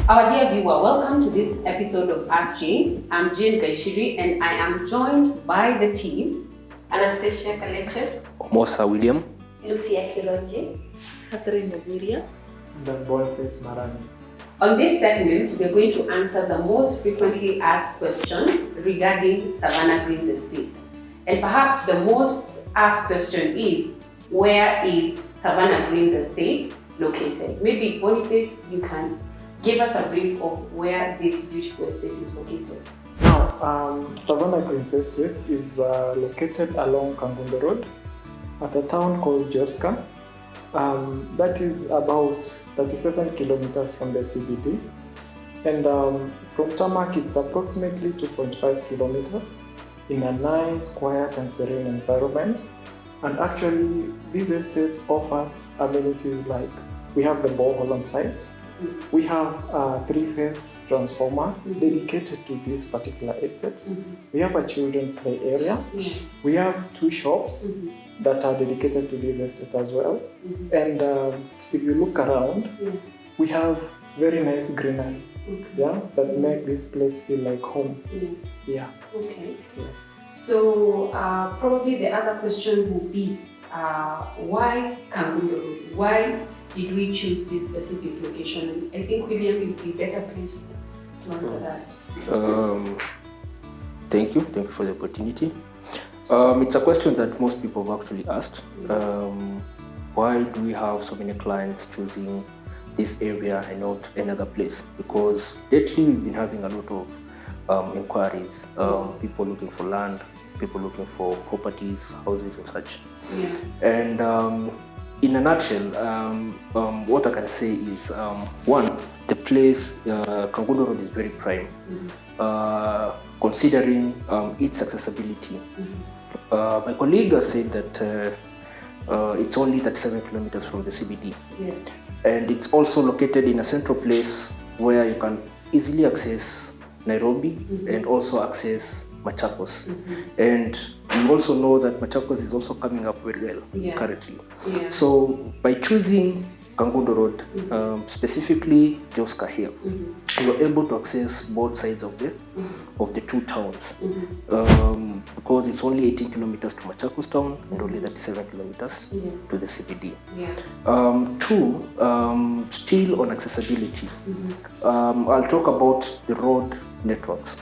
Our dear viewer, welcome to this episode of Ask Jane. I'm Jane Gaishiri and I am joined by the team. Anastasia Kaleche, Mosa William, Lucia Kironji, Catherine Nigeria, and Boniface Marani. On this segment, we're going to answer the most frequently asked question regarding Savanna Greens Estate. And perhaps the most asked question is, where is Savanna Greens Estate located? Maybe Boniface, you can give us a brief of where this beautiful estate is located. Now, Savanna Greens Estate is located along Kangundo Road at a town called Joska. That is about 37 kilometers from the CBD. And from Tarmac, it's approximately 2.5 kilometers in a nice, quiet and serene environment. And actually, this estate offers amenities like we have the borehole on site. We have a 3-phase transformer dedicated to this particular estate. We have a children play area. We have 2 shops that are dedicated to this estate as well. And if you look around, we have very nice greenery, that make this place feel like home. Okay. So probably the other question would be, why Kangundo Road? Why did we choose this specific location? And I think William would be better placed to answer that. Thank you for the opportunity. It's a question that most people have actually asked. Why do we have so many clients choosing this area and not another place? Because lately we've been having a lot of inquiries, people looking for land, people looking for properties, houses and such. And in a nutshell, what I can say is, one, the place, Kangundo Road is very prime, considering its accessibility. My colleague has said that it's only 37 kilometers from the CBD. And it's also located in a central place where you can easily access Nairobi and also access Machakos. And you also know that Machakos is also coming up very well currently. So by choosing Kangundo Road, specifically Joska here, you're able to access both sides of the 2 towns, because it's only 18 kilometers to Machakos town and only 37 kilometers to the CBD. 2, still on accessibility, I'll talk about the road networks.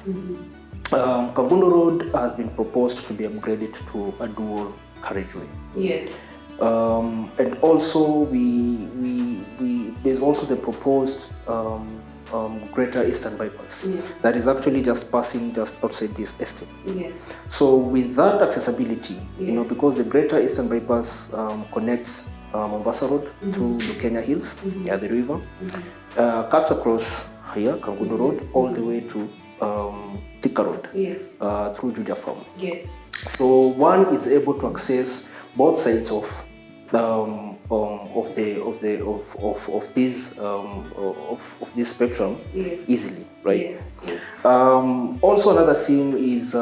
Kangundo Road has been proposed to be upgraded to a dual carriageway. And also there's also the proposed Greater Eastern Bypass that is actually just passing just outside this estate. So with that accessibility, because the Greater Eastern Bypass connects Mombasa Road to the Kenya Hills, near the river, cuts across here, Kangundo Road, all the way to Thika Road, through Juja Farm. So one is able to access both sides of this spectrum easily, right? Also, another thing is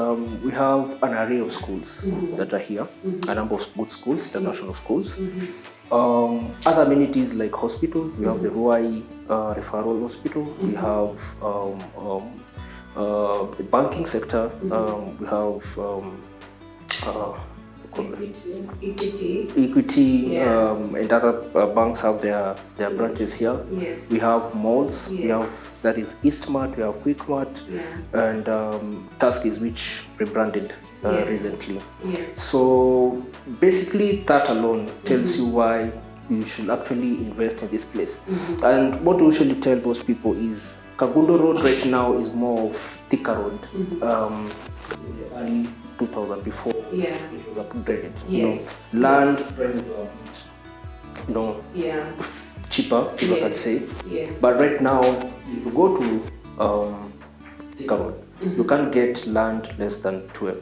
we have an array of schools that are here, a number of good schools, international schools. Other amenities like hospitals, we have the Runaway referral hospital, we have the banking sector, we have Equity, and other banks have their branches here. We have malls, we have, that is Eastmart, we have Quickmart, and Tuskys, which rebranded recently. So basically that alone tells you why you should actually invest in this place. And what we usually tell most people is Kangundo Road right now is more of Thika Road. In the early 2000, before it was upgraded. Land prices were cheaper, if I can say. But right now, if you go to Thika Road, you can't get land less than 12.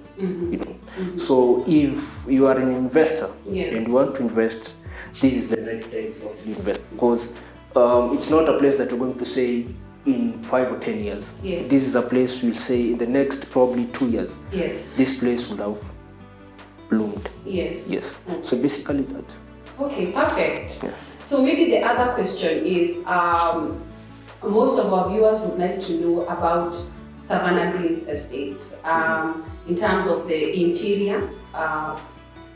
So if you are an investor and you want to invest, this is the right time to invest, because it's not a place that you're going to say in 5 or 10 years. This is a place we'll say in the next probably 2 years. This place would have bloomed. So basically that. Okay, perfect. So maybe the other question is, most of our viewers would like to know about Savanna Greens Estate. In terms of the interior,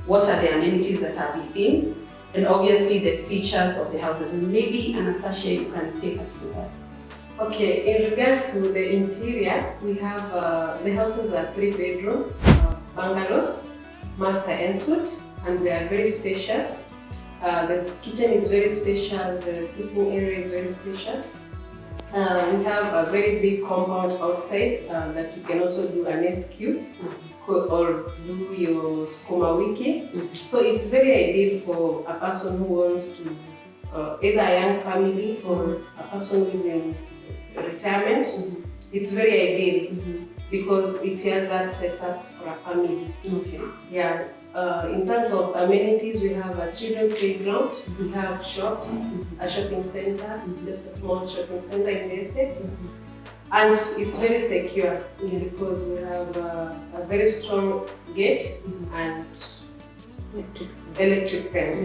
what are the amenities that are within, and obviously the features of the houses. And maybe Anastasia, you can take us through that. Okay, in regards to the interior, we have the houses are 3-bedroom bungalows, master en suite, and they are very spacious. The kitchen is very spacious, the sitting area is very spacious. We have a very big compound outside that you can also do an SQ or do your skuma wiki. So it's very ideal for a person who wants to, either a young family or a person who is in retirement. It's very ideal because it has that setup for a family. Okay. Yeah. In terms of amenities, we have a children playground, we have shops, a shopping center, just a small shopping center in the estate. And it's very secure because we have a very strong gates and electric fence.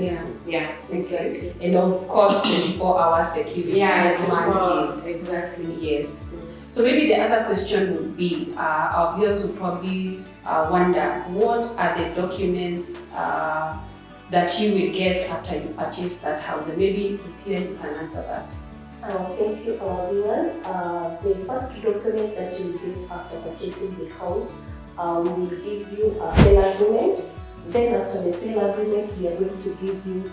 Yeah, exactly. And of course, 24-hour security. Yeah, gates. exactly. Yes. So maybe the other question would be, our viewers would probably wonder, what are the documents that you will get after you purchase that house? And maybe Lucia, you can answer that. Thank you, our viewers. The first document that you get after purchasing the house, we will give you a sale agreement. Then after the sale agreement, we are going to give you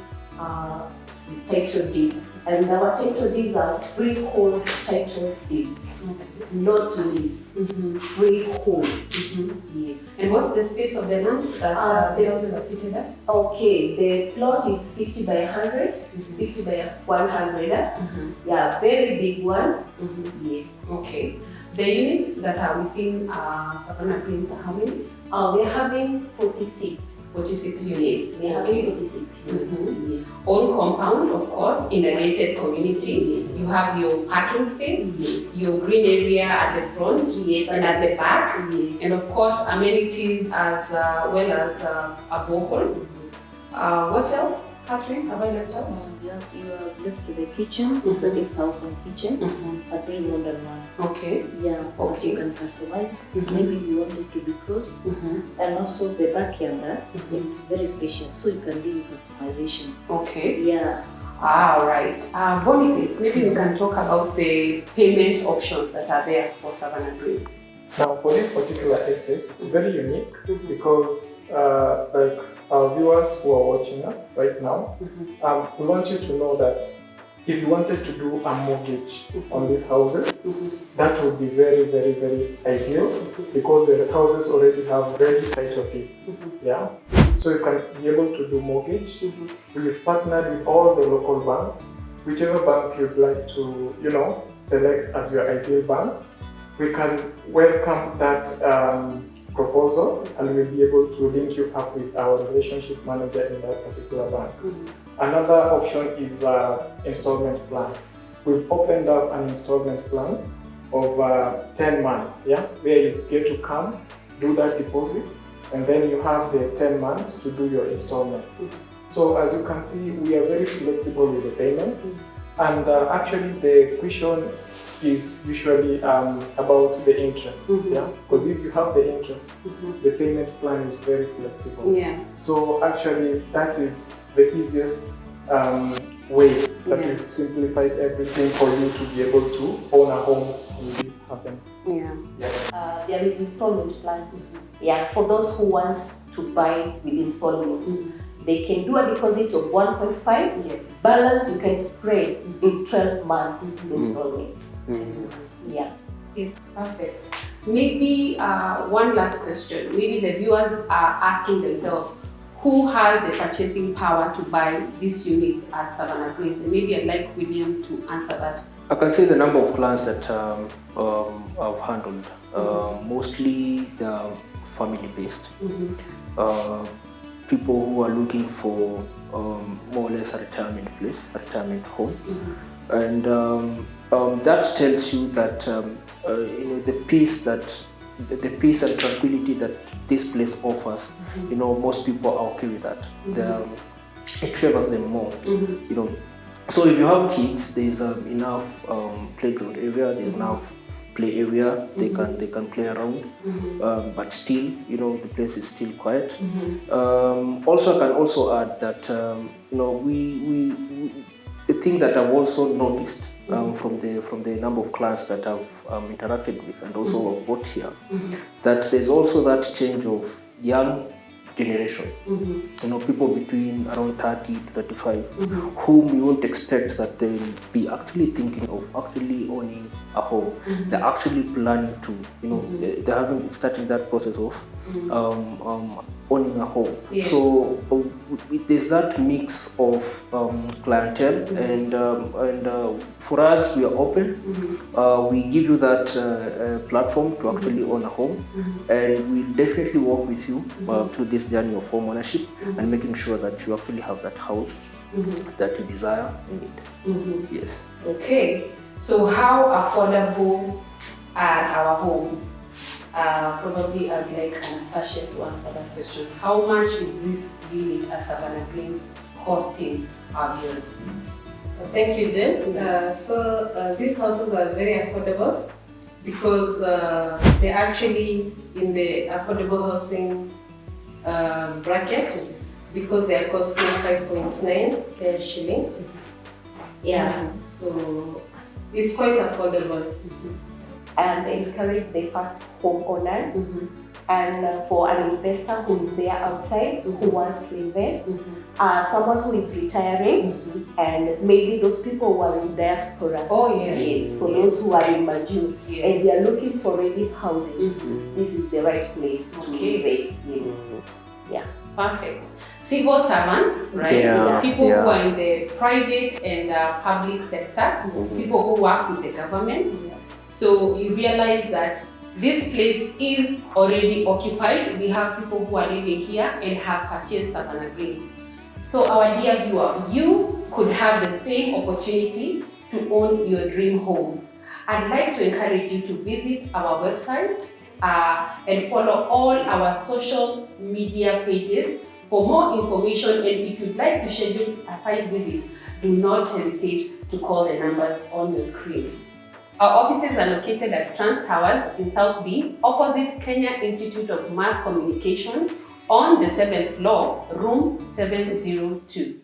title deed. And our title deeds are freehold title deeds, not lease. Freehold. Yes. And what's the space of the land that the houses are situated at? Okay, the plot is 50 by 100, 50 by 100. Yeah, very big one. Yes. Okay. The units that are within Savanna Greens are how many? We're having 46. 46 units. Yes, we have 46 units. Yes. Own compound, of course, in a gated community. Yes. You have your parking space, Yes. your green area at the front, Yes. and at the back, Yes. and of course amenities as well as a borehole. What else, Catherine? Have I left out? You have left the kitchen. It's the it's open kitchen, a very modern one. Okay. Yeah, Okay. you can customize. Maybe you want it to be closed, and also the backyard. It's very spacious, so you can do your customization. Okay. Yeah. Right. Boniface, maybe we can talk about the payment options that are there for Savanna Greens. Now, for this particular estate, it's very unique because, like our viewers who are watching us right now, we want you to know that if you wanted to do a mortgage on these houses, that would be very, very, very ideal because the houses already have ready title deeds. Yeah, so you can be able to do mortgage. We've partnered with all the local banks, whichever bank you'd like to, select as your ideal bank. We can welcome that proposal and we'll be able to link you up with our relationship manager in that particular bank. Another option is installment plan. We've opened up an installment plan of 10 months, where you get to come, do that deposit, and then you have the 10 months to do your installment. So as you can see, we are very flexible with the payment. And actually the question is usually about the interest, because if you have the interest, the payment plan is very flexible. So actually that is the easiest way that we've simplified everything for you to be able to own a home when this happens. There is installment plan. Yeah, for those who wants to buy with installments. They can do a deposit of 1.5. Yes. Balance you can spread in 12 months installments. Yeah. Okay, perfect. Maybe one last question. Maybe the viewers are asking themselves, who has the purchasing power to buy these units at Savanna Greens? And maybe I'd like William to answer that. I can say the number of clients that I've handled. Mostly they're family-based. People who are looking for more or less a retirement place, a retirement home. And that tells you that the peace and tranquility that this place offers, most people are okay with that. It favors them more. So if you have kids, there's enough playground area, there's enough play area, they can play around, but still, the place is still quiet. Also, I can also add that we the thing that I've also noticed from the number of clients that I've interacted with and also bought here, that there's also that change of young generation. People between around 30 to 35, whom you won't expect that they will be actually thinking of actually owning a home. They're actually planning to, they haven't started that process of owning a home. Yes. So there's that mix of clientele, and for us, we are open. We give you that platform to actually own a home, and we'll definitely work with you through this journey of home ownership and making sure that you actually have that house that you desire and need. Yes. Okay. So how affordable are our homes? Probably I'd like Anastasia to answer that question. How much is this unit at Savannah Greens costing our viewers? Thank you, Jen. These houses are very affordable because they're actually in the affordable housing bracket, because they are costing 5.9 shillings. Yeah. So it's quite affordable. And encourage the first homeowners, and for an investor who is there outside, who wants to invest, someone who is retiring, and maybe those people who are in diaspora. Oh yes. Yes, for those who are in Major, and they are looking for relief houses, this is the right place to invest in. Yeah. Perfect. Civil servants, right? Yeah. People who are in the private and public sector, people who work with the government. So you realize that this place is already occupied. We have people who are living here and have purchased Savanna Greens. So our dear viewer, you could have the same opportunity to own your dream home. I'd like to encourage you to visit our website and follow all our social media pages for more information. And if you'd like to schedule a site visit, do not hesitate to call the numbers on your screen. Our offices are located at Trans Towers in South B, opposite Kenyan Institute of Mass Communication, on the 7th floor, room 702.